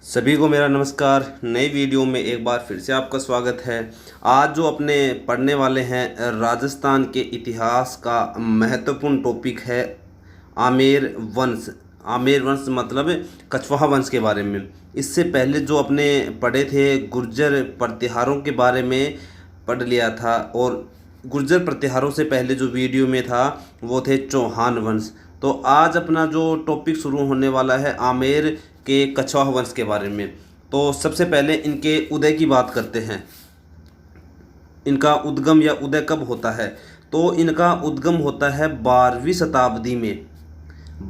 सभी को मेरा नमस्कार। नई वीडियो में एक बार फिर से आपका स्वागत है। आज जो अपने पढ़ने वाले हैं राजस्थान के इतिहास का महत्वपूर्ण टॉपिक है आमेर वंश। आमेर वंश मतलब कछवाहा वंश के बारे में। इससे पहले जो अपने पढ़े थे गुर्जर प्रतिहारों के बारे में पढ़ लिया था, और गुर्जर प्रतिहारों से पहले जो वीडियो में था वो थे चौहान वंश। तो आज अपना जो टॉपिक शुरू होने वाला है आमेर के कछवाहा वंश के बारे में। तो सबसे पहले इनके उदय की बात करते हैं। इनका उद्गम या उदय कब होता है? तो इनका उद्गम होता है 12वीं शताब्दी में।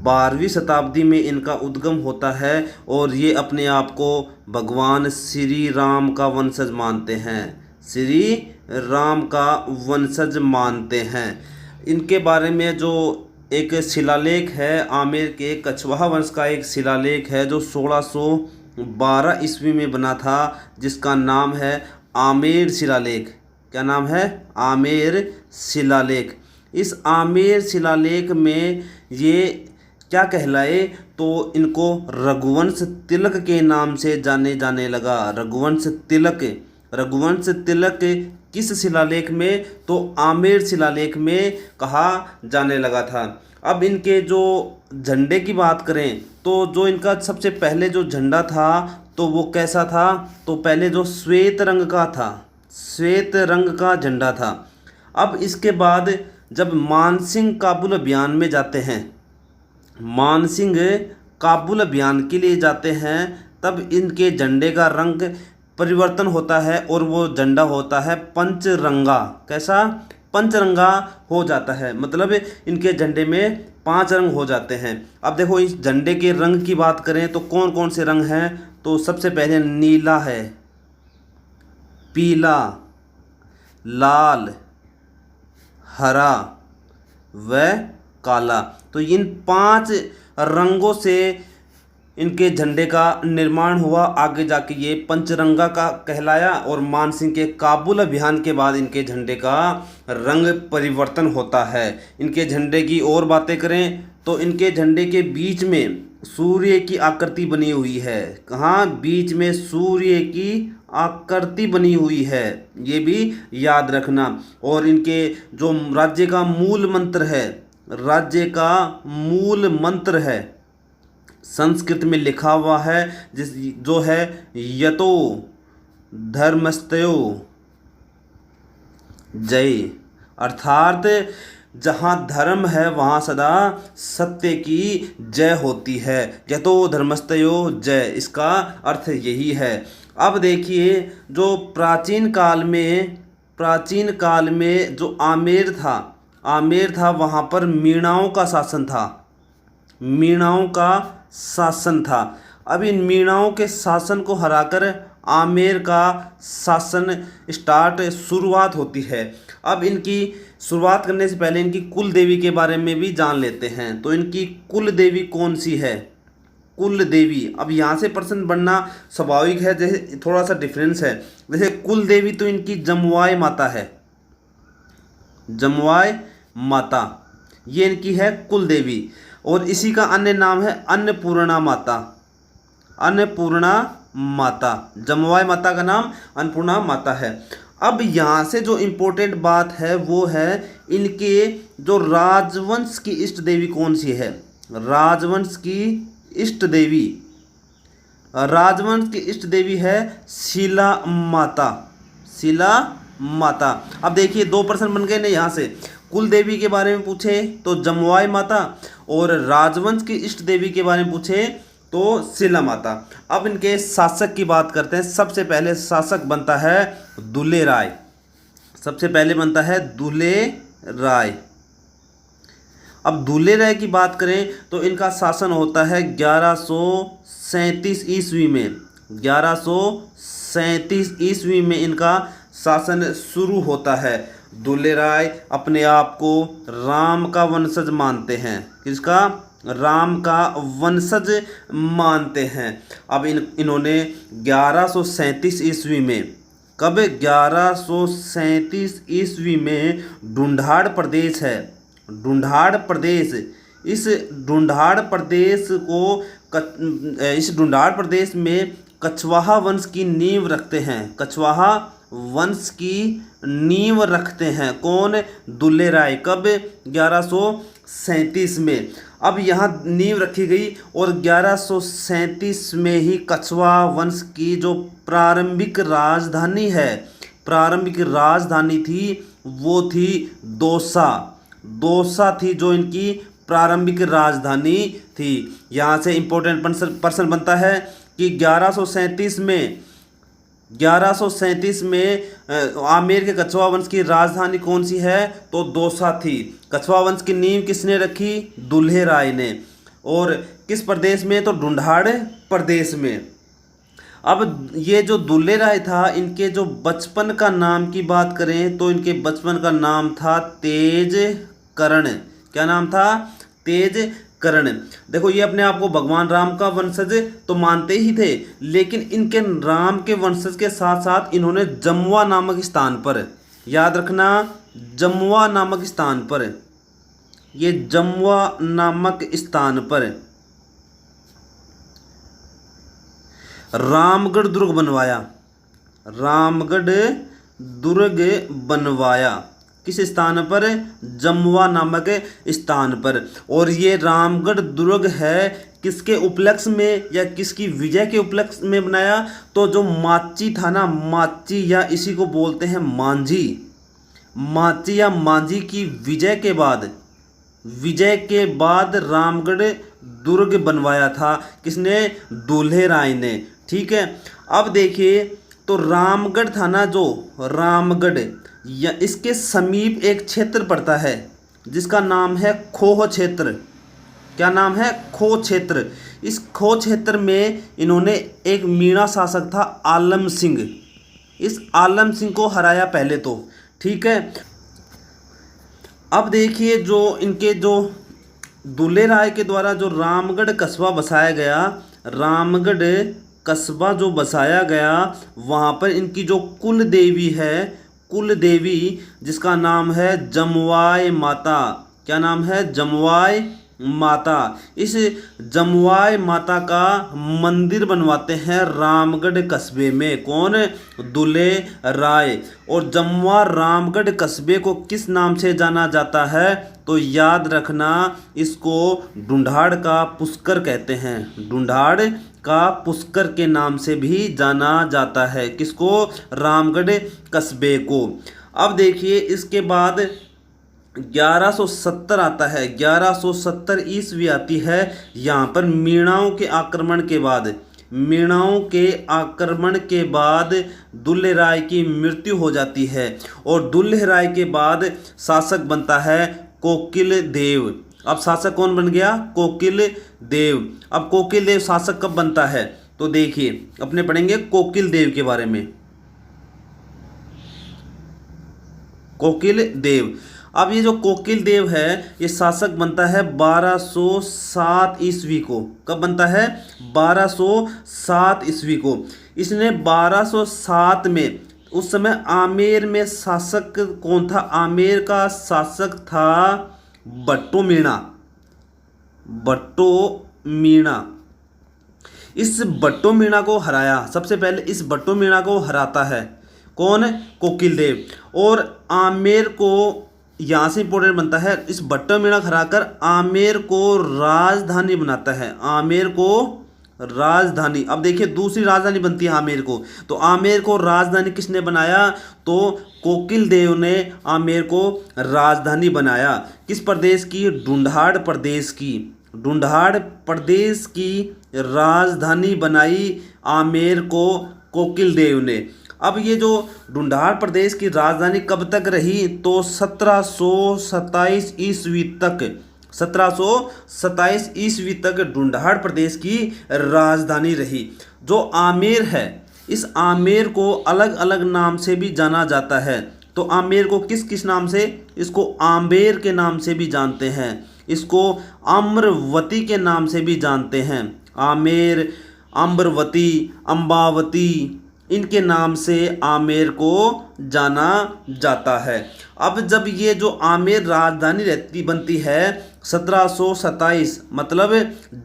12वीं शताब्दी में इनका उद्गम होता है, और ये अपने आप को भगवान श्री राम का वंशज मानते हैं। श्री राम का वंशज मानते हैं। इनके बारे में जो एक शिलालेख है आमेर के कछवाहा वंश का, एक शिलालेख है जो 1612 ईस्वी में बना था, जिसका नाम है आमेर शिलालेख। क्या नाम है? आमेर शिलालेख। इस आमेर शिलालेख में ये क्या कहलाए? तो इनको रघुवंश तिलक के नाम से जाने लगा। रघुवंश तिलक। रघुवंश तिलक किस शिलालेख में? तो आमेर शिलालेख में कहा जाने लगा था। अब इनके जो झंडे की बात करें तो जो इनका सबसे पहले जो झंडा था तो वो कैसा था? तो पहले जो श्वेत रंग का था, श्वेत रंग का झंडा था। अब इसके बाद जब मानसिंह काबुल अभियान में जाते हैं, मानसिंह काबुल अभियान के लिए जाते हैं, तब इनके झंडे का रंग परिवर्तन होता है और वो झंडा होता है पंचरंगा। कैसा? पंचरंगा हो जाता है। मतलब इनके झंडे में 5 रंग हो जाते हैं। अब देखो इस झंडे के रंग की बात करें तो कौन कौन से रंग हैं? तो सबसे पहले नीला है, पीला, लाल, हरा व काला। तो इन 5 रंगों से इनके झंडे का निर्माण हुआ। आगे जाके ये पंचरंगा का कहलाया, और मानसिंह के काबुल अभियान के बाद इनके झंडे का रंग परिवर्तन होता है। इनके झंडे की और बातें करें तो इनके झंडे के बीच में सूर्य की आकृति बनी हुई है। कहाँ? बीच में सूर्य की आकृति बनी हुई है, ये भी याद रखना। और इनके जो राज्य का मूल मंत्र है, राज्य का मूल मंत्र है, संस्कृत में लिखा हुआ है, जो है यतो धर्मस्तयो जय। अर्थात जहाँ धर्म है वहाँ सदा सत्य की जय होती है। यतो धर्मस्तयो जय, इसका अर्थ यही है। अब देखिए जो प्राचीन काल में जो आमेर था वहाँ पर मीणाओं का शासन था। मीणाओं का शासन था। अब इन मीणाओं के शासन को हराकर आमेर का शासन शुरुआत होती है। अब इनकी शुरुआत करने से पहले इनकी कुल देवी के बारे में भी जान लेते हैं। तो इनकी कुल देवी कौन सी है? कुल देवी। अब यहाँ से प्रश्न बनना स्वाभाविक है, जैसे थोड़ा सा डिफरेंस है। जैसे कुल देवी तो इनकी जमुआय माता है, जमुआय माता ये इनकी है कुल देवी। और इसी का अन्य नाम है अन्नपूर्णा माता। अन्नपूर्णा माता, जमुआय माता का नाम अन्नपूर्णा माता है। अब यहाँ से जो इम्पोर्टेंट बात है वो है इनके जो राजवंश की इष्ट देवी कौन सी है? राजवंश की इष्ट देवी, राजवंश की इष्ट देवी है शीला माता। शीला माता। अब देखिए 2 प्रश्न बन गए ना यहाँ से। कुल देवी के बारे में पूछे तो जमुआय माता, और राजवंश की इष्ट देवी के बारे में पूछे तो शीला माता। अब इनके शासक की बात करते हैं। सबसे पहले शासक बनता है दुले राय। सबसे पहले बनता है दुले राय। अब दुले राय की बात करें तो इनका शासन होता है 1137 ईस्वी में। 1137 ईस्वी में इनका शासन शुरू होता है। दुले राय अपने आप को राम का वंशज मानते हैं। किसका? राम का वंशज मानते हैं। अब इन्होंने 1137 ईस्वी में, कब? 1137 ईस्वी में ढूंढाड़ प्रदेश है, ढूंढाड़ प्रदेश, इस ढूंढाड़ प्रदेश को इस ढूंढाड़ प्रदेश में कछवाहा वंश की नींव रखते हैं। कछवाहा वंश की नींव रखते हैं कौन? दुल्ले राय। कब? 1137 में। अब यहाँ नींव रखी गई और 1137 में ही कछवाहा वंश की जो प्रारंभिक राजधानी है, प्रारंभिक राजधानी थी वो थी दौसा। दौसा थी जो इनकी प्रारंभिक राजधानी थी। यहाँ से इम्पोर्टेंट प्रश्न बनता है कि 1137 में आमेर के कछवाहा वंश की राजधानी कौन सी है? तो दौसा थी। कछवाहा वंश की नींव किसने रखी? दुल्हे राय ने। और किस प्रदेश में? तो ढूंढाड़ प्रदेश में। अब ये जो दुल्हे राय था, इनके जो बचपन का नाम की बात करें तो इनके बचपन का नाम था तेज कर्ण। क्या नाम था? तेज कर्ण। देखो ये अपने आप को भगवान राम का वंशज तो मानते ही थे, लेकिन इनके राम के वंशज के साथ साथ इन्होंने जमुआ नामक स्थान पर, याद रखना, जमुआ नामक स्थान पर, ये जमुआ नामक स्थान पर रामगढ़ दुर्ग बनवाया। रामगढ़ दुर्ग बनवाया किस स्थान पर? जमुआ नामक स्थान पर। और ये रामगढ़ दुर्ग है किसके उपलक्ष्य में या किसकी विजय के उपलक्ष्य में बनाया? तो जो माची था ना, माची या इसी को बोलते हैं मांझी, माची या मांझी की विजय के बाद रामगढ़ दुर्ग बनवाया था। किसने? दुल्हे राय ने। ठीक है। अब देखिए तो रामगढ़ था ना, जो रामगढ़, या इसके समीप एक क्षेत्र पड़ता है जिसका नाम है खोह क्षेत्र। क्या नाम है? खोह क्षेत्र। इस खोह क्षेत्र में इन्होंने एक मीणा शासक था आलम सिंह, इस आलम सिंह को हराया पहले तो। ठीक है। अब देखिए जो इनके जो दुल्हे राय के द्वारा जो रामगढ़ कस्बा बसाया गया, रामगढ़ कस्बा जो बसाया गया, वहाँ पर इनकी जो कुल देवी है, कुल देवी जिसका नाम है जमुआय माता। क्या नाम है? जमुआय माता। इस जमुआय माता का मंदिर बनवाते हैं रामगढ़ कस्बे में। कौन? दुल्हे राय। और जमुआ रामगढ़ कस्बे को किस नाम से जाना जाता है? तो याद रखना, इसको ढूंढाड़ का पुष्कर कहते हैं। ढूंढाड़ का पुष्कर के नाम से भी जाना जाता है। किसको? रामगढ़ कस्बे को। अब देखिए इसके बाद 1170 आता है। 1170 ईस्वी आती है। यहाँ पर मीणाओं के आक्रमण के बाद, मीणाओं के आक्रमण के बाद दुल्हे राय की मृत्यु हो जाती है और दुल्हे राय के बाद शासक बनता है कोकिल देव। अब शासक कौन बन गया? कोकिल देव। अब कोकिल देव शासक कब बनता है? तो देखिए अपने पढ़ेंगे कोकिल देव के बारे में। कोकिल देव। अब ये जो कोकिल देव है ये शासक बनता है 1207 ईस्वी को। कब बनता है? 1207 ईस्वी को। इसने 1207 में, उस समय आमेर में शासक कौन था? आमेर का शासक था बट्टो मीणा। बट्टो मीणा। इस बट्टो मीणा को हराया। सबसे पहले इस बट्टो मीणा को हराता है कौन? कोकिल देव। और आमेर को, यहाँ से इंपॉर्टेंट बनता है, इस बट्टो मीणा हराकर आमेर को राजधानी बनाता है। आमेर को राजधानी। अब देखिए दूसरी राजधानी बनती है आमेर को। तो आमेर को राजधानी किसने बनाया? तो कोकिल देव ने आमेर को राजधानी बनाया। किस प्रदेश की? ढूंढाड़ प्रदेश की। ढूंढाड़ प्रदेश की राजधानी बनाई आमेर को कोकिल देव ने। अब ये जो ढूंढाड़ प्रदेश की राजधानी कब तक रही? तो 1727 ईस्वी तक। 1727 ईस्वी तक ढूंढाड़ प्रदेश की राजधानी रही। जो आमेर है, इस आमेर को अलग अलग नाम से भी जाना जाता है। तो आमेर को किस किस नाम से? इसको आम्बेर के नाम से भी जानते हैं, इसको अम्रवती के नाम से भी जानते हैं। आमेर, अम्रवती, अम्बावती, इनके नाम से आमेर को जाना जाता है। अब जब ये जो आमेर राजधानी रहती बनती है 1727, मतलब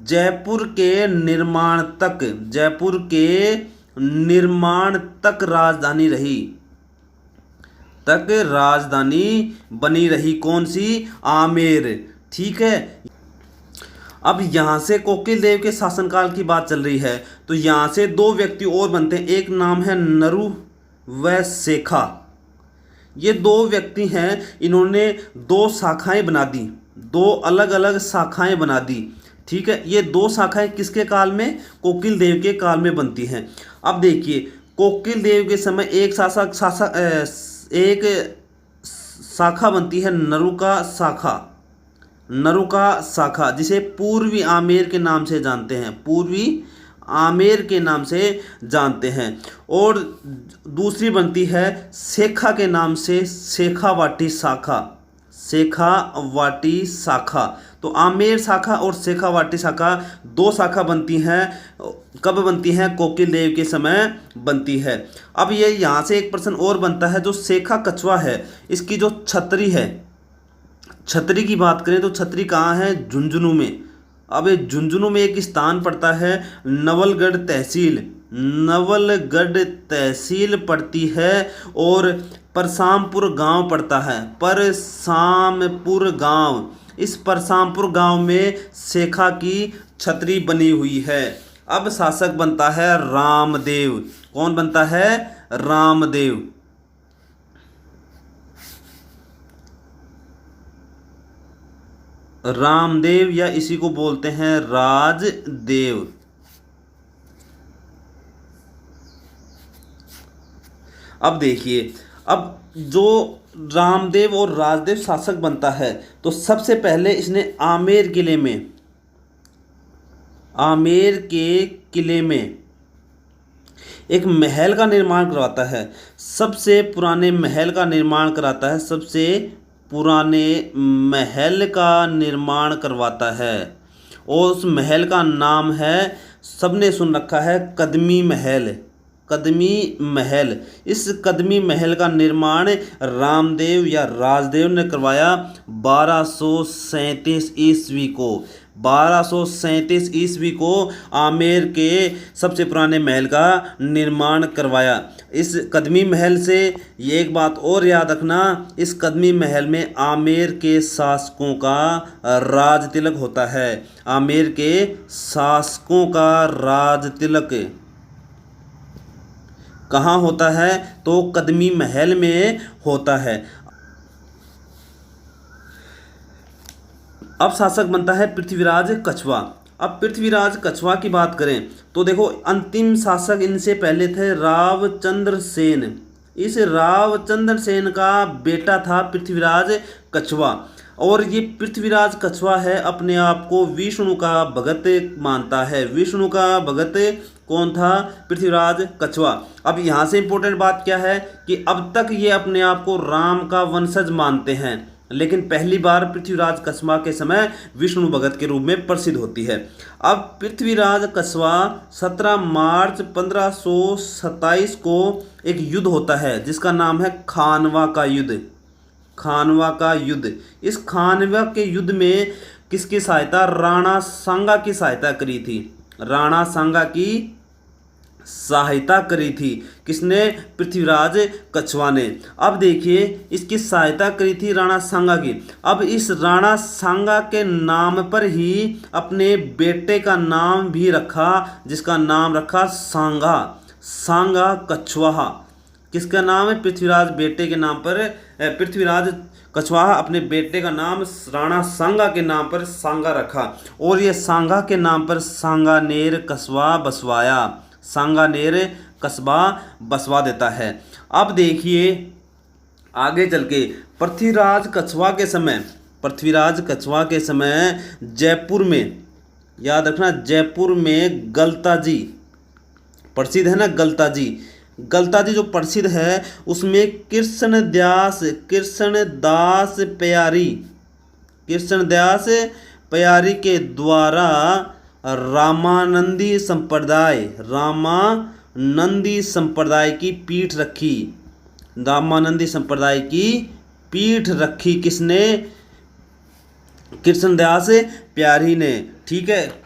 जयपुर के निर्माण तक, जयपुर के निर्माण तक राजधानी रही, तक राजधानी बनी रही। कौन सी? आमेर। ठीक है। अब यहाँ से कोकिल देव के शासनकाल की बात चल रही है, तो यहाँ से दो व्यक्ति और बनते हैं। एक नाम है नरु व शेखा। ये दो व्यक्ति हैं, इन्होंने दो शाखाएं बना दी, दो अलग अलग शाखाएं बना दी। ठीक है। ये दो शाखाएं किसके काल में? कोकिल देव के काल में बनती हैं। अब देखिए, कोकिल देव के समय एक शाखा बनती है नरुका शाखा, नरुका शाखा, जिसे पूर्वी आमेर के नाम से जानते हैं, पूर्वी आमेर के नाम से जानते हैं। और दूसरी बनती है शेखा के नाम से, शेखावाटी शाखा, शेखावाटी शाखा। तो आमेर शाखा और शेखावाटी शाखा दो शाखा बनती हैं। कब बनती हैं? कोकिल देव के समय बनती है। अब ये यहाँ से एक प्रश्न और बनता है, जो शेखा कछवा है, इसकी जो छतरी है, छतरी की बात करें तो छतरी कहाँ है? झुंझुनू में। अब झुंझुनू में एक स्थान पड़ता है नवलगढ़ तहसील, नवलगढ़ तहसील पड़ती है, और परसामपुर गांव पड़ता है, परसामपुर गांव। इस परसामपुर गांव में शेखा की छतरी बनी हुई है। अब शासक बनता है रामदेव। कौन बनता है? रामदेव। रामदेव, या इसी को बोलते हैं राजदेव। अब देखिए, अब जो रामदेव और राजदेव शासक बनता है, तो सबसे पहले इसने आमेर किले में, आमेर के किले में एक महल का निर्माण करवाता है। सबसे पुराने महल का निर्माण कराता है, सबसे पुराने महल का निर्माण करवाता है, और उस महल का नाम है, सबने सुन रखा है, कदमी महल, कदमी महल। इस कदमी महल का निर्माण रामदेव या राजदेव ने करवाया 1237 ईस्वी को। 1237 ईस्वी को आमेर के सबसे पुराने महल का निर्माण करवाया। इस कदमी महल से ये एक बात और याद रखना, इस कदमी महल में आमेर के शासकों का राज तिलक होता है, आमेर के शासकों का राज तिलक कहाँ होता है? तो कदमी महल में होता है। अब शासक बनता है पृथ्वीराज कछवा। अब पृथ्वीराज कछवा की बात करें तो देखो, अंतिम शासक इनसे पहले थे रावचंद्र सेन। इस रावचंद्र सेन का बेटा था पृथ्वीराज कछवा, और ये पृथ्वीराज कछवा है अपने आप को विष्णु का भगत मानता है। विष्णु का भगत कौन था? पृथ्वीराज कछवा। अब यहाँ से इंपॉर्टेंट बात क्या है कि अब तक ये अपने आप को राम का वंशज मानते हैं, लेकिन पहली बार पृथ्वीराज कछवा के समय विष्णु भगत के रूप में प्रसिद्ध होती है। अब पृथ्वीराज कछवा 17 मार्च 1527 को एक युद्ध होता है, जिसका नाम है खानवा का युद्ध, खानवा का युद्ध। इस खानवा के युद्ध में किसकी सहायता? राणा सांगा की सहायता करी थी, राणा सांगा की सहायता करी थी। किसने? पृथ्वीराज कछवा ने। अब देखिए, इसकी सहायता करी थी राणा सांगा की। अब इस राणा सांगा के नाम पर ही अपने बेटे का नाम भी रखा, जिसका नाम रखा सांगा, सांगा कछवाहा। किसका नाम है? पृथ्वीराज बेटे के नाम पर, पृथ्वीराज कछवाहा अपने बेटे का नाम राणा सांगा के नाम पर सांगा रखा, और ये सांगा के नाम पर सांगानेर कस्बा बसवाया, सांगानेर कस्बा बसवा देता है। अब देखिए आगे चल के पृथ्वीराज कछवा के समय, पृथ्वीराज कछवा के समय जयपुर में, याद रखना, जयपुर में गलताजी प्रसिद्ध है ना, गलताजी। गलताजी जो प्रसिद्ध है उसमें कृष्णदास प्यारी, कृष्णदास प्यारी के द्वारा रामानंदी संप्रदाय, रामानंदी रामानंदी संप्रदाय की पीठ रखी। रामानंदी संप्रदाय की पीठ रखी किसने? कृष्णदास प्यारी ने। ठीक है,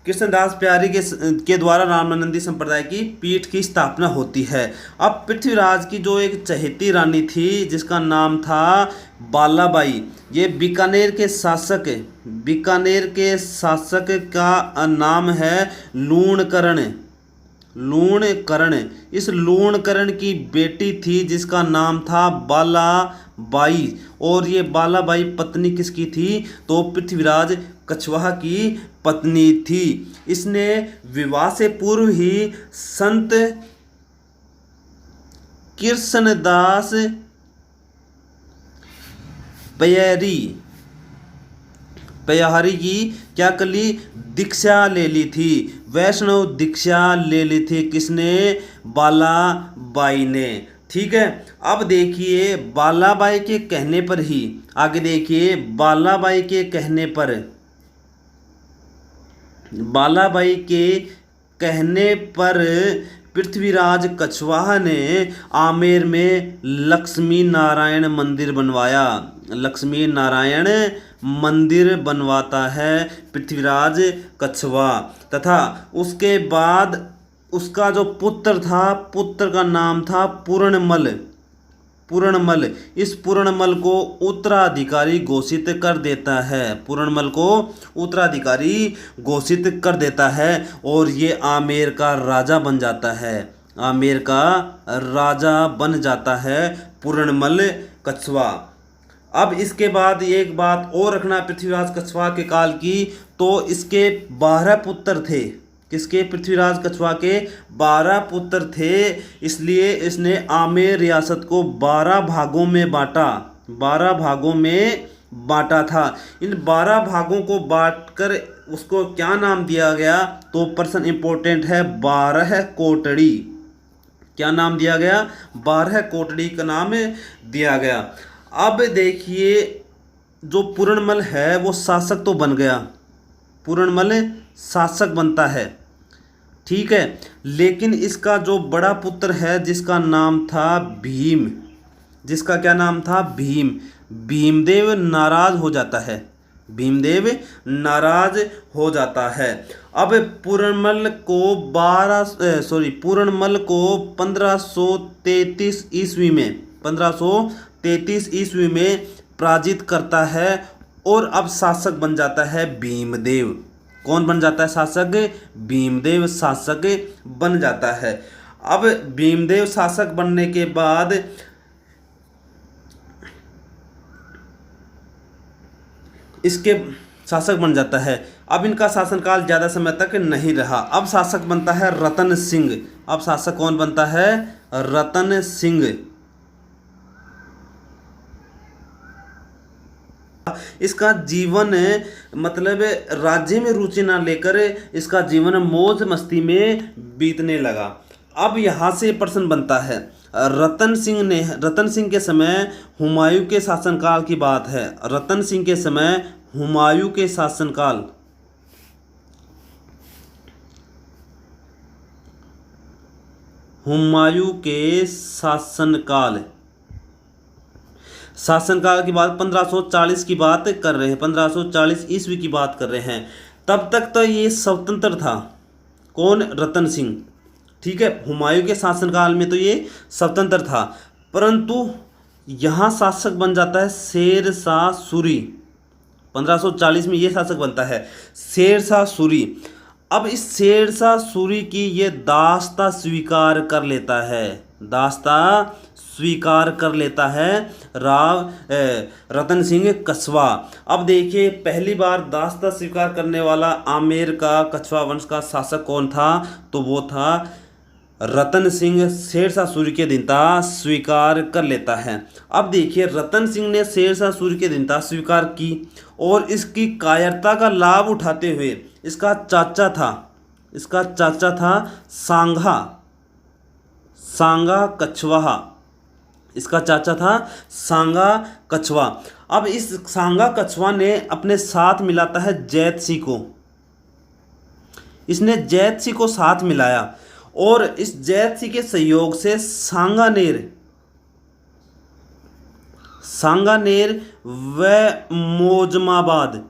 कृष्णदास प्यारी के द्वारा रामानंदी संप्रदाय की पीठ की स्थापना होती है। अब पृथ्वीराज की जो एक चहेती रानी थी जिसका नाम था बालाबाई, ये बीकानेर के शासक का नाम है लूणकरण। इस लूणकरण की बेटी थी जिसका नाम था बालाबाई, और ये बालाबाई पत्नी किसकी थी? तो पृथ्वीराज कछवाहा की पत्नी थी। इसने विवाह से पूर्व ही संत कृष्णदास प्यारी की क्या कर ली? दीक्षा ले ली थी, वैष्णव दीक्षा ले ली थी। किसने? बालाबाई ने। ठीक है, अब देखिए बालाबाई के कहने पर ही, आगे देखिए बालाबाई के कहने पर पृथ्वीराज कछवाहा ने आमेर में लक्ष्मी नारायण मंदिर बनवाया। लक्ष्मी नारायण मंदिर बनवाता है पृथ्वीराज कछवाहा, तथा उसके बाद उसका जो पुत्र का नाम था पूर्णमल। इस पूर्णमल को उत्तराधिकारी घोषित कर देता है और ये आमेर का राजा बन जाता है पूर्णमल कछवाहा। अब इसके बाद एक बात और रखना पृथ्वीराज कछवाहा के काल की, तो इसके 12 पुत्र थे। किसके? पृथ्वीराज कछवाहा के 12 पुत्र थे, इसलिए इसने आमेर रियासत को 12 भागों में बांटा था। इन 12 भागों को बांटकर उसको क्या नाम दिया गया? तो प्रश्न इंपॉर्टेंट है, 12 कोटड़ी। क्या नाम दिया गया? 12 कोटड़ी का नाम दिया गया। अब देखिए जो पूर्णमल है वो शासक तो बन गया, पूर्णमल शासक बनता है, ठीक है, लेकिन इसका जो बड़ा पुत्र है जिसका नाम था भीम, जिसका क्या नाम था? भीमदेव नाराज हो जाता है। अब पूर्णमल को 1533 ईस्वी में पराजित करता है और अब शासक बन जाता है भीमदेव। कौन बन जाता है शासक? भीमदेव शासक बन जाता है। अब भीमदेव शासक बनने के बाद इसके शासक बन जाता है। अब इनका शासनकाल ज़्यादा समय तक नहीं रहा। अब शासक बनता है रतन सिंह। अब शासक कौन बनता है? रतन सिंह। इसका जीवन मतलब राज्य में रुचि ना लेकर इसका जीवन मौज मस्ती में बीतने लगा। अब यहाँ से प्रश्न बनता है, रतन सिंह के समय हुमायूं के शासनकाल की बात है। रतन सिंह के समय हुमायूं के शासनकाल की बात 1540 की बात कर रहे हैं, 1540 ईस्वी की बात कर रहे हैं। तब तक तो ये स्वतंत्र था। कौन? रतन सिंह। ठीक है, हुमायूं के शासनकाल में तो ये स्वतंत्र था, परंतु यहाँ शासक बन जाता है शेर शाह सूरी। 1540 में ये शासक बनता है शेर शाह सूरी। अब इस शेर शाह सूरी की ये दास्ता स्वीकार कर लेता है रतन सिंह कछवाहा। अब देखिए पहली बार दास्ता स्वीकार करने वाला आमेर का कछवाहा वंश का शासक कौन था? तो वो था रतन सिंह। शेर शाह सूरी के दीनता स्वीकार कर लेता है। अब देखिए रतन सिंह ने शेर शाह सूरी के दीनता स्वीकार की और इसकी कायरता का लाभ उठाते हुए इसका चाचा था सांगा कछवाहा। इसका चाचा था सांगा कछवाहा। अब इस सांगा कछवाहा ने अपने साथ मिलाता है जैत सिंह को। इसने जैत सिंह को साथ मिलाया और इस जैत सिंह के सहयोग से सांगानेर व मोजमाबाद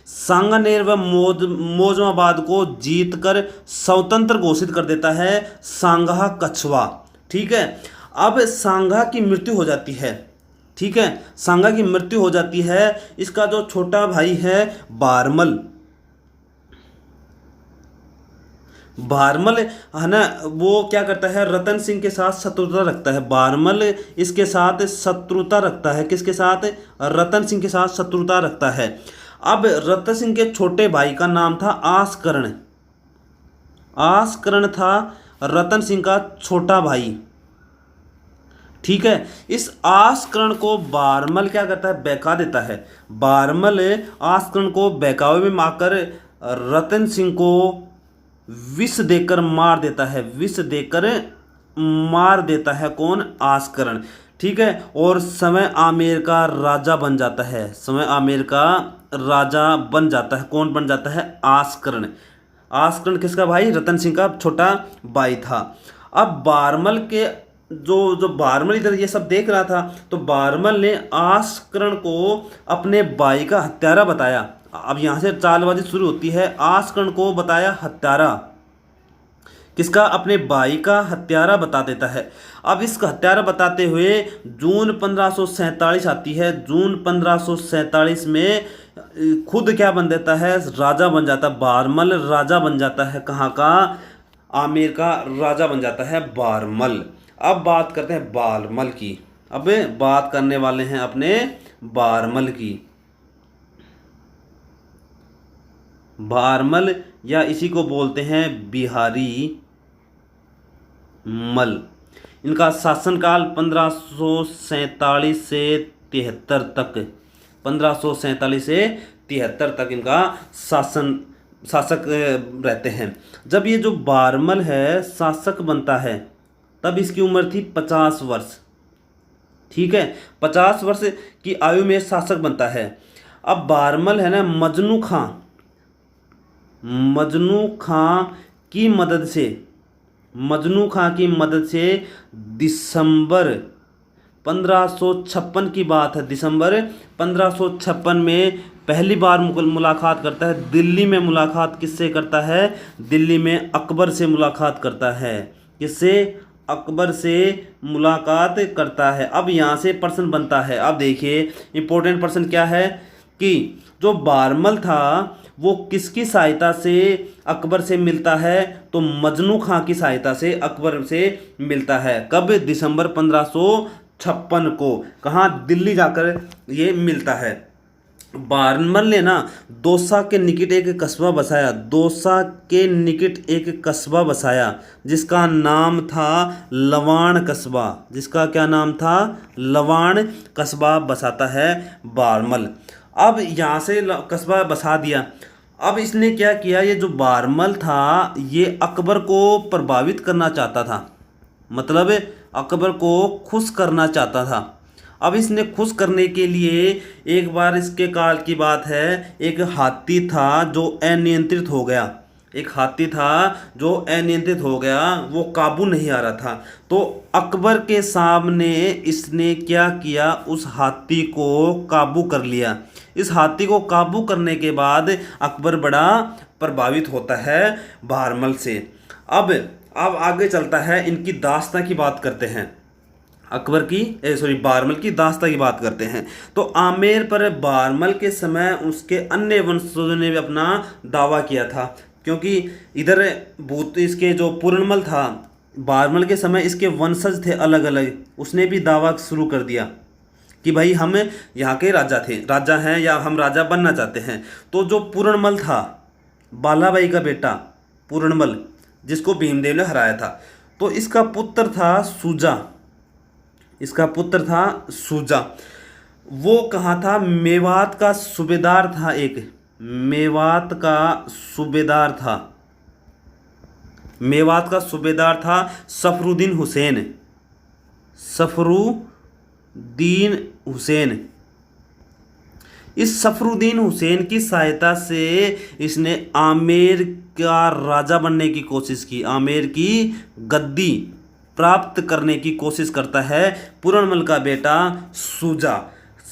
सांगानेर व मोजमाबाद को जीतकर स्वतंत्र घोषित कर देता है सांगा कछवा। ठीक है, अब सांगा की मृत्यु हो जाती है। ठीक है, सांगा की मृत्यु हो जाती है। इसका जो छोटा भाई है बारमल है ना, वो क्या करता है, रतन सिंह के साथ शत्रुता रखता है। बारमल इसके साथ शत्रुता रखता है, किसके साथ, रतन सिंह के साथ शत्रुता रखता है। अब रतन सिंह के छोटे भाई का नाम था आसकरण था रतन सिंह का छोटा भाई। ठीक है, इस आसकरण को बारमल क्या करता है, बहका देता है। बारमल आसकरण को बहकावे में आकर रतन सिंह को विष देकर मार देता है। कौन, आसकरण। ठीक है, और समय आमेर का राजा बन जाता है। कौन बन जाता है, आसकरण। किसका भाई, रतन सिंह का छोटा भाई था। अब बारमल के जो बारमल इधर ये सब देख रहा था, तो बारमल ने आसकरण को अपने भाई का हत्यारा बताया। अब यहाँ से चालबाजी शुरू होती है। आसकरण को बताया हत्यारा, किसका, अपने भाई का हत्यारा बता देता है। अब इस हत्यारा बताते हुए जून 1547 आती है। जून 1547 में खुद क्या बन देता है, राजा बन जाता है। बारमल राजा बन जाता है। कहाँ का, आमेर का राजा बन जाता है बारमल। अब बात करते हैं बारमल की। अब बात करने वाले हैं अपने बारमल की। बारमल या इसी को बोलते हैं बिहारी मल। इनका शासनकाल 1547 से 73 तक, 1547 से 73 तक इनका शासक रहते हैं। जब ये जो बारमल है शासक बनता है, तब इसकी उम्र थी 50 वर्ष। ठीक है, 50 वर्ष की आयु में शासक बनता है। अब बारमल है ना, मजनू खां की मदद से दिसंबर 1556 की बात है। दिसंबर 1556 में पहली बार मुलाकात करता है। दिल्ली में मुलाकात किससे करता है, दिल्ली में अकबर से मुलाकात करता है। किससे, अकबर से मुलाकात करता है। अब यहाँ से प्रश्न बनता है। अब देखिए इंपॉर्टेंट प्रश्न क्या है कि जो बारमल था वो किसकी सहायता से अकबर से मिलता है, तो मजनू खां की सहायता से अकबर से मिलता है। कब, दिसंबर 1556 को। कहाँ, दिल्ली जाकर ये मिलता है। बारमल ने ना दौसा के निकट एक कस्बा बसाया जिसका नाम था लवाण कस्बा। जिसका क्या नाम था, लवाण कस्बा बसाता है बारमल। अब यहाँ से कस्बा बसा दिया। अब इसने क्या किया, ये जो बारमल था ये अकबर को प्रभावित करना चाहता था, मतलब अकबर को खुश करना चाहता था। अब इसने खुश करने के लिए एक बार, इसके काल की बात है, एक हाथी था जो अनियंत्रित हो गया, वो काबू नहीं आ रहा था। तो अकबर के सामने इसने क्या किया, उस हाथी को काबू कर लिया। इस हाथी को काबू करने के बाद अकबर बड़ा प्रभावित होता है बारमल से। अब आगे चलता है, इनकी दास्तां की बात करते हैं। बारमल की दास्तां की बात करते हैं। तो आमेर पर बारमल के समय उसके अन्य वंशजों ने भी अपना दावा किया था, क्योंकि इधर इसके जो पूर्णमल था, बारमल के समय इसके वंशज थे अलग अलग, उसने भी दावा शुरू कर दिया कि भाई हम यहाँ के राजा हैं या हम राजा बनना चाहते हैं। तो जो पूर्णमल था, बालाबाई का बेटा पूर्णमल, जिसको भीमदेव ने हराया था, तो इसका पुत्र था सूजा। वो कहाँ था, मेवात का सूबेदार था। सफरुद्दीन हुसैन। इस सफरुद्दीन हुसैन की सहायता से इसने आमेर का राजा बनने की कोशिश की, आमेर की गद्दी प्राप्त करने की कोशिश करता है पूरनमल का बेटा शुजा,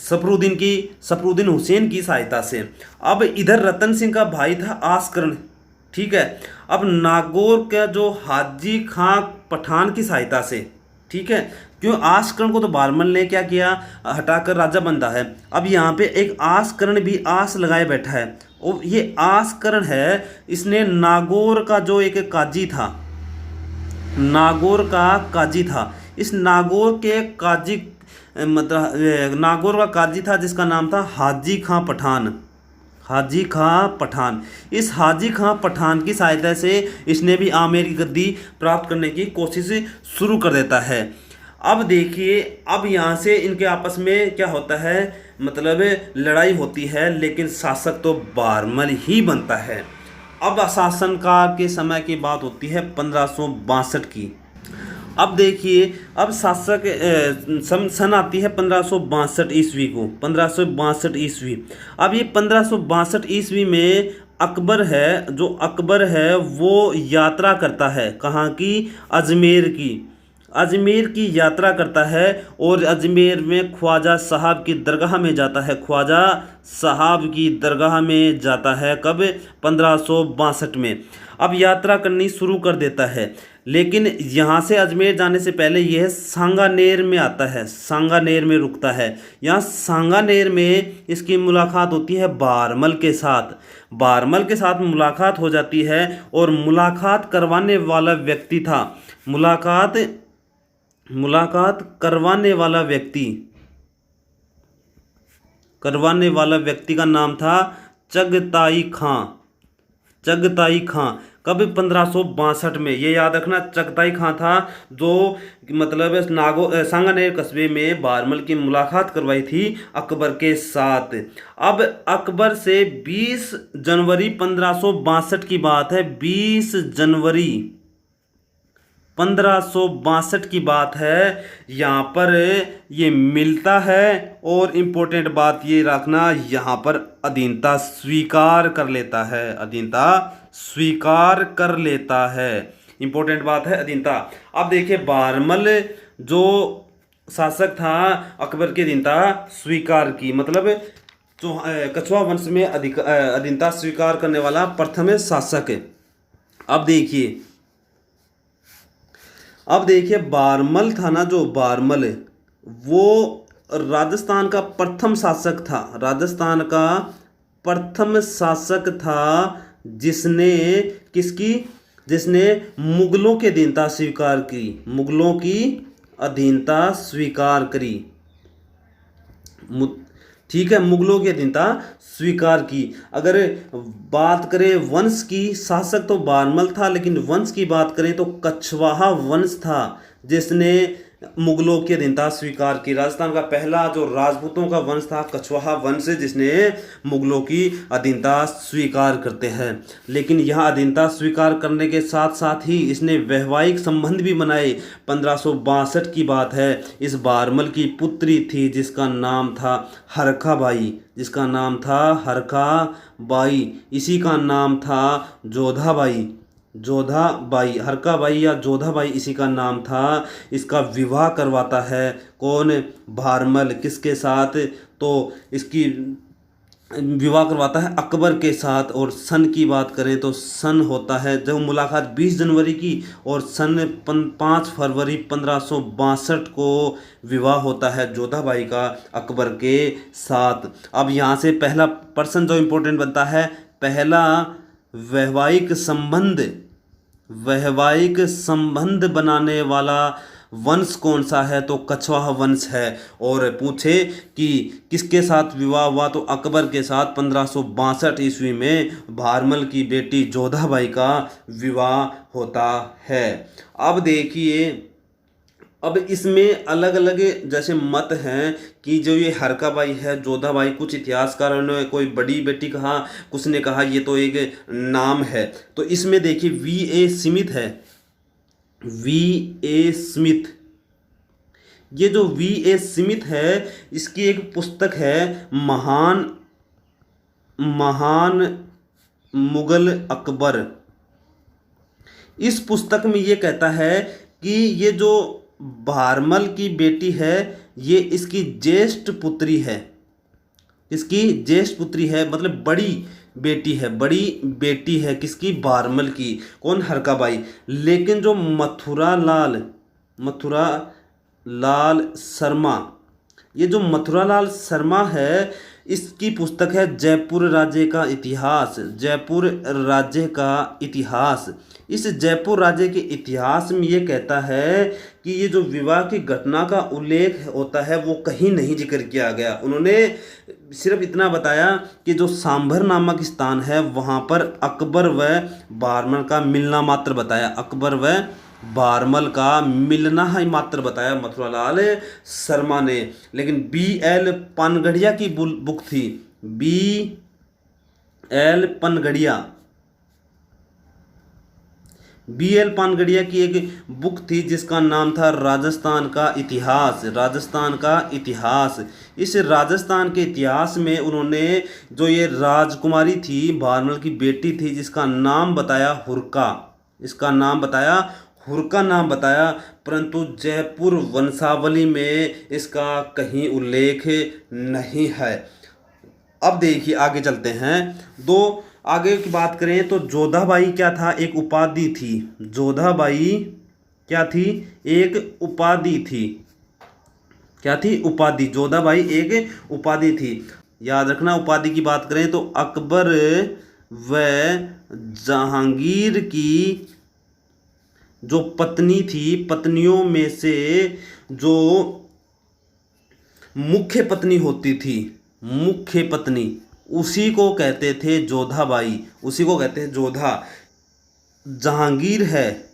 सफरुद्दीन हुसैन की सहायता से। अब इधर रतन सिंह का भाई था आस्करण, ठीक है। अब नागौर का जो हाजी खां पठान की सहायता से, ठीक है, क्यों आस्करण को तो बारमल ने क्या किया, हटाकर राजा बनता है। अब यहाँ पे एक आस्करण भी आस लगाए बैठा है, और ये आस्करण है, इसने नागौर का जो एक काजी था, नागौर का काजी था, इस नागौर के काजी मतलब नागौर का काजी था जिसका नाम था हाजी खां पठान, हाजी खां पठान। इस हाजी खां पठान की सहायता से इसने भी आमेर की गद्दी प्राप्त करने की कोशिश शुरू कर देता है। अब देखिए, अब यहाँ से इनके आपस में क्या होता है, मतलब लड़ाई होती है, लेकिन शासक तो बारमल ही बनता है। अब शासनकाल के समय की बात होती है 1562 की। अब देखिए, अब शासक सन आती है 1562 ईस्वी को, 1562 ईस्वी। अब ये 1562 ईस्वी में अकबर है, जो अकबर है वो यात्रा करता है, कहाँ की, अजमेर की, अजमेर की यात्रा करता है, और अजमेर में ख्वाजा साहब की दरगाह में जाता है, ख्वाजा साहब की दरगाह में जाता है, कब, 1562 में। अब यात्रा करनी शुरू कर देता है, लेकिन यहाँ से अजमेर जाने से पहले यह सांगानेर में आता है, सांगानेर में रुकता है। यहाँ सांगानेर में इसकी मुलाकात होती है बारमल के साथ, बारमल के साथ मुलाकात हो जाती है, और मुलाकात करवाने वाला व्यक्ति था, मुलाकात करवाने वाला व्यक्ति का नाम था चगताई खां, चगताई खां। कब, 1562 में, ये याद रखना, चगताई खां था जो मतलब सांगानेर कस्बे में बारमल की मुलाकात करवाई थी अकबर के साथ। अब अकबर से 20 जनवरी 1562 की बात है, 20 जनवरी 1562 की बात है, यहाँ पर ये मिलता है, और इम्पोर्टेंट बात ये रखना, यहाँ पर अधीनता स्वीकार कर लेता है, अधीनता स्वीकार कर लेता है, इम्पोर्टेंट बात है अधीनता। अब देखिए, बारमल जो शासक था अकबर की अधीनता स्वीकार की, मतलब जो कछुआ वंश में अधीनता स्वीकार करने वाला प्रथम शासक है। अब देखिए बारमल था ना, जो बारमल है वो राजस्थान का प्रथम शासक था, राजस्थान का प्रथम शासक था जिसने मुगलों की अधीनता स्वीकार की, मुगलों की अधीनता स्वीकार करी, ठीक है, मुगलों की अधीनता स्वीकार की। अगर बात करें वंश की, शासक तो बारमल था, लेकिन वंश की बात करें तो कछवाहा वंश था जिसने मुगलों की अधीनता स्वीकार की। राजस्थान का पहला जो राजपूतों का वंश था कछवाहा वंश, जिसने मुगलों की अधीनता स्वीकार करते हैं। लेकिन यह अधीनता स्वीकार करने के साथ साथ ही इसने वैवाहिक संबंध भी बनाए। 1562 की बात है, इस बारमल की पुत्री थी जिसका नाम था हरखा बाई, जिसका नाम था हरखा बाई, इसी का नाम था जोधाबाई, जोधाबाई, हरकाबाई या जोधाबाई इसी का नाम था। इसका विवाह करवाता है कौन, बारमल, किसके साथ, तो इसकी विवाह करवाता है अकबर के साथ। और सन की बात करें तो सन होता है जब मुलाकात 20 जनवरी की, और सन 5 फरवरी 1562 को विवाह होता है जोधाबाई का अकबर के साथ। अब यहाँ से पहला पर्सन जो इम्पोर्टेंट बनता है, पहला वैवाहिक संबंध बनाने वाला वंश कौन सा है, तो कछवाहा वंश है। और पूछे कि किसके साथ विवाह हुआ, तो अकबर के साथ 1562 ईस्वी में बारमल की बेटी जोधाबाई का विवाह होता है। अब देखिए, अब इसमें अलग अलग जैसे मत हैं कि जो ये हरकाबाई है, जोधाबाई, कुछ इतिहासकारों ने कोई बड़ी बेटी कहा, कुछ ने कहा ये तो एक नाम है। तो इसमें देखिए V.A. स्मिथ है, V.A. स्मिथ, ये जो V.A. स्मिथ है इसकी एक पुस्तक है महान महान मुगल अकबर। इस पुस्तक में ये कहता है कि ये जो भारमल की बेटी है ये इसकी ज्येष्ठ पुत्री है, इसकी ज्येष्ठ पुत्री है, मतलब बड़ी बेटी है, बड़ी बेटी है किसकी, भारमल की। कौन, हरकाबाई। लेकिन जो मथुरा लाल शर्मा, ये जो मथुरा लाल शर्मा है इसकी पुस्तक है जयपुर राज्य का इतिहास। जयपुर राज्य का इतिहास। इस जयपुर राज्य के इतिहास में ये कहता है कि ये जो विवाह की घटना का उल्लेख होता है वो कहीं नहीं जिक्र किया गया। उन्होंने सिर्फ इतना बताया कि जो सांभर नामक स्थान है वहाँ पर अकबर व भारमल का मिलना मात्र बताया, अकबर व भारमल का मिलना ही मात्र बताया मथुरालाल शर्मा ने। लेकिन B.L. पनगढ़िया की बुक थी, B.L. पनगढ़िया की एक बुक थी जिसका नाम था राजस्थान का इतिहास। राजस्थान का इतिहास। इस राजस्थान के इतिहास में उन्होंने जो ये राजकुमारी थी, भारमल की बेटी थी, जिसका नाम बताया हुरका, इसका नाम बताया हुरका नाम बताया, परंतु जयपुर वंशावली में इसका कहीं उल्लेख नहीं है। अब देखिए आगे चलते हैं। दो आगे की बात करें तो जोधाबाई क्या था, एक उपाधि थी। जोधाबाई क्या थी, एक उपाधि थी। क्या थी, उपाधि। जोधाबाई एक उपाधि थी। याद रखना, उपाधि की बात करें तो अकबर व जहांगीर की जो पत्नी थी, पत्नियों में से जो मुख्य पत्नी होती थी, मुख्य पत्नी, उसी को कहते थे जोधाबाई, उसी को कहते हैं जोधा। जहांगीर है,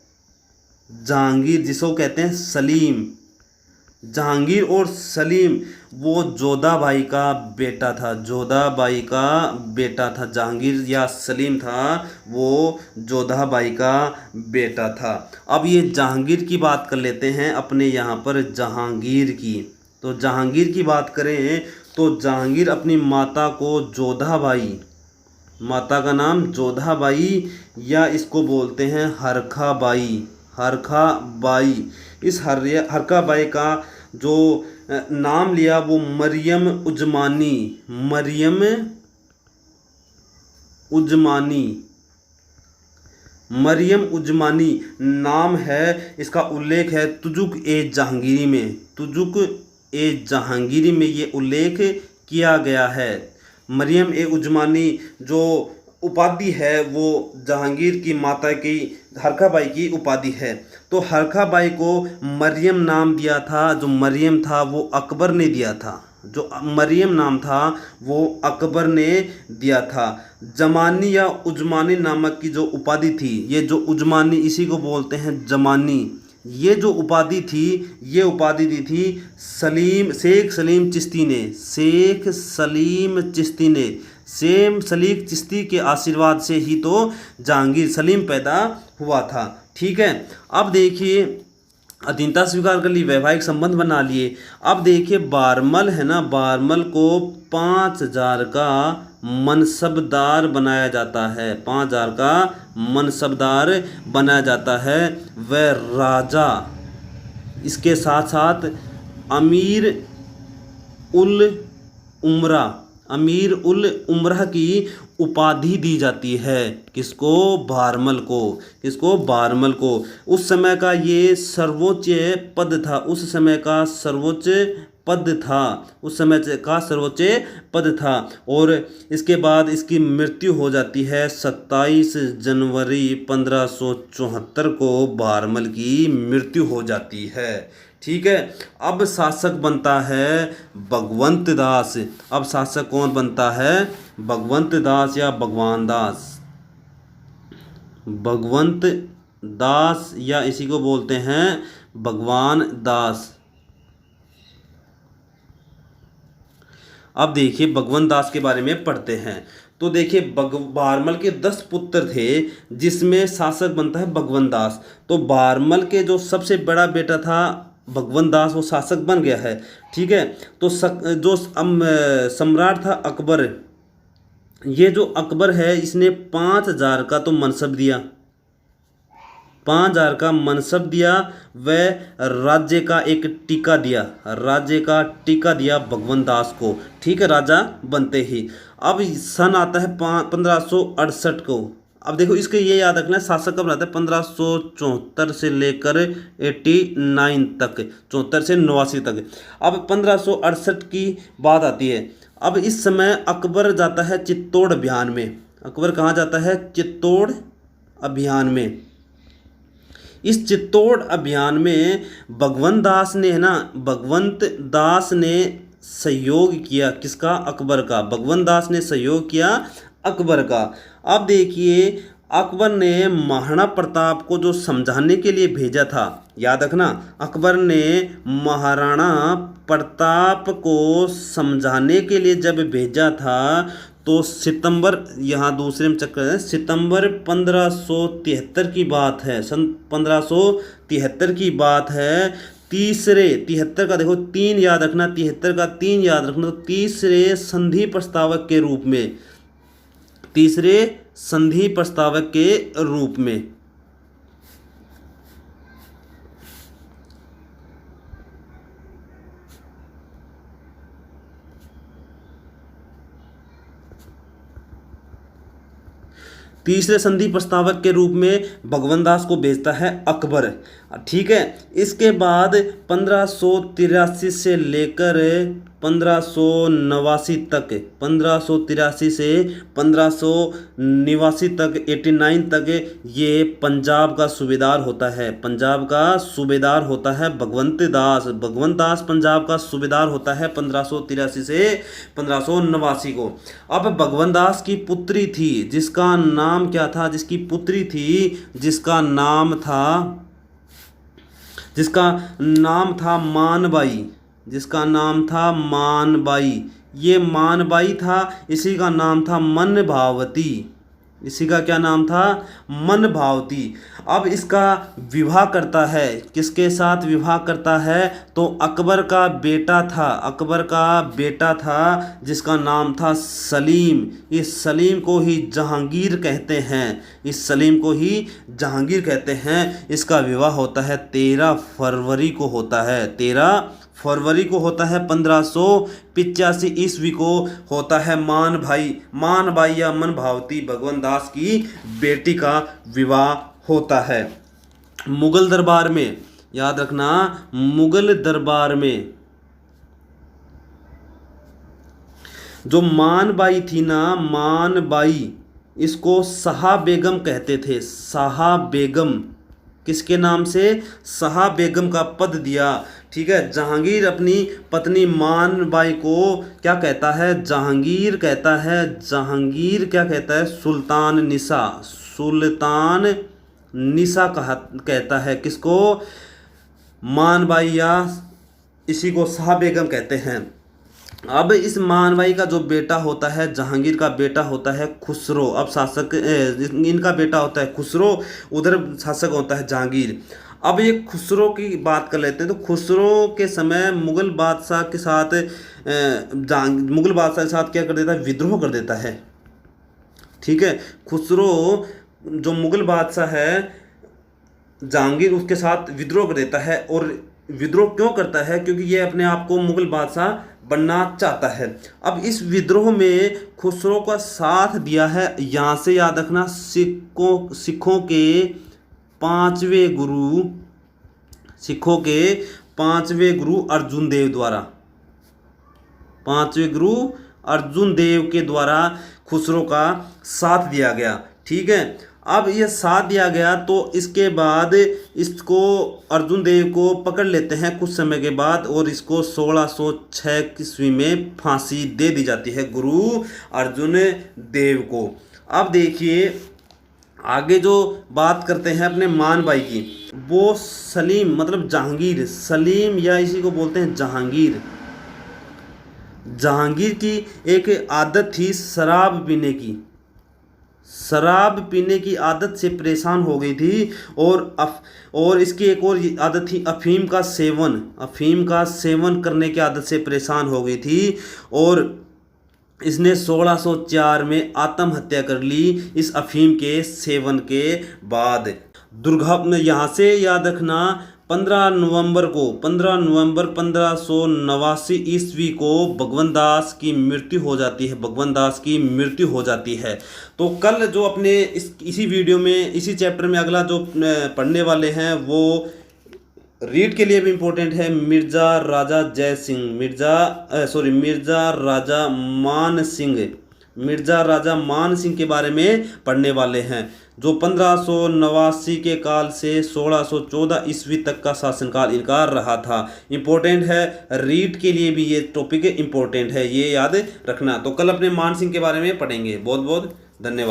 जहांगीर जिसको कहते हैं सलीम, जहांगीर और सलीम वो जोधाबाई का बेटा था, जोधाबाई का बेटा था। जहांगीर या सलीम था वो जोधाबाई का बेटा था। अब ये जहांगीर की बात कर लेते हैं अपने यहाँ पर, जहांगीर की। तो जहांगीर की बात करें तो जहांगीर अपनी माता को जोधाबाई, माता का नाम जोधाबाई या इसको बोलते हैं हरखाबाई, हरखाबाई। इस हरखाबाई का जो नाम लिया वो मरियम उजमानी, मरियम उजमानी, मरियम उजमानी नाम है। इसका उल्लेख है तुजुक ए जहांगीरी में, तुजुक ए जहांगीरी में ये उल्लेख किया गया है। मरियम ए उजमानी जो उपाधि है वो जहांगीर की माता की, हरखाबाई की उपाधि है। तो हरखाबाई को मरियम नाम दिया था, जो मरियम था वो अकबर ने दिया था, जो मरियम नाम था वो अकबर ने दिया था। जमानी या उजमानी नामक की जो उपाधि थी, ये जो उजमानी इसी को बोलते हैं जमानी, ये जो उपाधि थी ये उपाधि दी थी शेख सलीम चिश्ती ने, शेख सलीम चिश्ती ने। सलीम चिश्ती के आशीर्वाद से ही तो जहांगीर सलीम पैदा हुआ था। ठीक है, अब देखिए अधीनता स्वीकार कर ली, वैवाहिक संबंध बना लिए। अब देखिए भारमल है ना, भारमल को 5000 का मनसबदार बनाया जाता है, 5000 का मनसबदार बनाया जाता है। वह राजा, इसके साथ साथ अमीर उल उमरा, अमीर उल उमरा की उपाधि दी जाती है। किसको, भारमल को, किसको, भारमल को। उस समय का ये सर्वोच्च पद था, उस समय का सर्वोच्च पद था, उस समय का सर्वोच्च पद था। और इसके बाद इसकी मृत्यु हो जाती है 27 जनवरी 1574 को भारमल की मृत्यु हो जाती है। ठीक है, अब शासक बनता है भगवंत दास। अब शासक कौन बनता है, भगवंत दास या भगवान दास, भगवंत दास या इसी को बोलते हैं भगवान दास। अब देखिए भगवंत दास के बारे में पढ़ते हैं। तो देखिए भारमल के 10 पुत्र थे जिसमें शासक बनता है भगवंत दास। तो भारमल के जो सबसे बड़ा बेटा था भगवंत दास वो शासक बन गया है। ठीक है, तो जो सम्राट था अकबर, ये जो अकबर है इसने 5,000 का तो मनसब दिया, 5,000 का मनसब दिया, वह राज्य का एक टीका दिया, राज्य का टीका दिया भगवंत दास को, ठीक है, राजा बनते ही। अब सन आता है 1568 को। अब देखो इसके ये याद रखना है, शासक कब रहता है, 1574 से लेकर 89 तक, 74 से 89 तक। अब 1568 की बात आती है। अब इस समय अकबर जाता है चित्तौड़ अभियान में। अकबर कहाँ जाता है, चित्तौड़ अभियान में। इस चित्तौड़ अभियान में भगवंत दास ने, है ना, भगवंत दास ने सहयोग किया, किसका, अकबर का। भगवंत दास ने सहयोग किया अकबर का। अब देखिए अकबर ने महाराणा प्रताप को जो समझाने के लिए भेजा था, याद रखना, अकबर ने महाराणा प्रताप को समझाने के लिए जब भेजा था तो सितंबर, यहाँ दूसरे में चक्कर है, सितंबर 1573 की बात है, सन 1573 की बात है। तीसरे 73 का देखो 3 याद रखना, 73 का 3 याद रखना, तो तीसरे संधि प्रस्तावक के रूप में, तीसरे संधि प्रस्तावक के रूप में। तीसरे संधि प्रस्तावक के रूप में भगवंत दास को भेजता है अकबर, ठीक है। इसके बाद 1583 से लेकर 1589 तक, 1583 से 1589 तक, 89 तक ये पंजाब का सूबेदार होता है, पंजाब का सूबेदार होता है भगवंत दास। भगवंत दास पंजाब का सूबेदार होता है 1583 से 1589 को। अब भगवंत दास की पुत्री थी जिसका नाम क्या था, जिसकी पुत्री थी जिसका नाम था, जिसका नाम था मानबाई, जिसका नाम था मानबाई। ये मानबाई था, इसी का नाम था मनभावती, इसी का क्या नाम था, मनभावती। अब इसका विवाह करता है, किसके साथ विवाह करता है, तो अकबर का बेटा था, अकबर का बेटा था जिसका नाम था सलीम। इस सलीम को ही जहांगीर कहते हैं, इस सलीम को ही जहांगीर कहते हैं। इसका विवाह होता है 13 फरवरी को होता है, 13 फरवरी को होता है, 1585 ईस्वी को होता है मान भाई या मनभावती भगवंत दास की बेटी का विवाह होता है। मुगल दरबार में, याद रखना, मुगल दरबार में जो मानबाई थी ना, मानबाई, इसको शाह बेगम कहते थे, शाह बेगम, किसके नाम से, शाह बेगम का पद दिया, ठीक है। जहांगीर अपनी पत्नी मानबाई को क्या कहता है, जहांगीर कहता है, जहांगीर क्या कहता है, सुल्तान निसा, सुल्तान निसा कहता है, किसको, मानबाई, या इसी को शाह बेगम कहते हैं। अब इस मानबाई का जो बेटा होता है, जहांगीर का बेटा होता है खुसरो। अब शासक, इनका बेटा होता है खुसरो, उधर शासक होता है जहांगीर। अब ये खुसरो की बात कर लेते हैं। तो खुसरो के समय मुगल बादशाह के साथ, मुगल बादशाह के साथ क्या कर देता है, विद्रोह कर देता है, ठीक है। खुसरो जो मुगल बादशाह है जहांगीर, उसके साथ विद्रोह कर देता है। और विद्रोह क्यों करता है, क्योंकि ये अपने आप को मुगल बादशाह बनना चाहता है। अब इस विद्रोह में खुसरो का साथ दिया है, यहाँ से याद रखना, सिखों के पांचवें गुरु, सिखों के पांचवें गुरु अर्जुन देव द्वारा, पांचवें गुरु अर्जुन देव के द्वारा खुसरो का साथ दिया गया, ठीक है। अब ये साथ दिया गया तो इसके बाद इसको, अर्जुन देव को पकड़ लेते हैं कुछ समय के बाद, और इसको 1606 ईस्वी में फांसी दे दी जाती है गुरु अर्जुन देव को। अब देखिए आगे जो बात करते हैं अपने मानबाई की, वो सलीम मतलब जहांगीर, सलीम या इसी को बोलते हैं जहांगीर। जहांगीर की एक आदत थी शराब पीने की, शराब पीने की आदत से परेशान हो गई थी। और इसकी एक और आदत थी अफीम का सेवन, अफीम का सेवन करने की आदत से परेशान हो गई थी। और इसने 1604 में आत्महत्या कर ली इस अफीम के सेवन के बाद। यहाँ से याद रखना 15 नवंबर 1589 ईस्वी को भगवान दास की मृत्यु हो जाती है। भगवान दास की मृत्यु हो जाती है। तो कल जो अपने इसी वीडियो में इसी चैप्टर में अगला जो पढ़ने वाले हैं वो रीड के लिए भी इम्पोर्टेंट है। मिर्ज़ा राजा जय सिंह, मिर्ज़ा राजा मान सिंह के बारे में पढ़ने वाले हैं, जो 1589 के काल से 1614 ईस्वी तक का शासनकाल इनका रहा था। इम्पोर्टेंट है, रीड के लिए भी ये टॉपिक इम्पोर्टेंट है, ये याद रखना। तो कल अपने मान सिंह के बारे में पढ़ेंगे। बहुत बहुत धन्यवाद।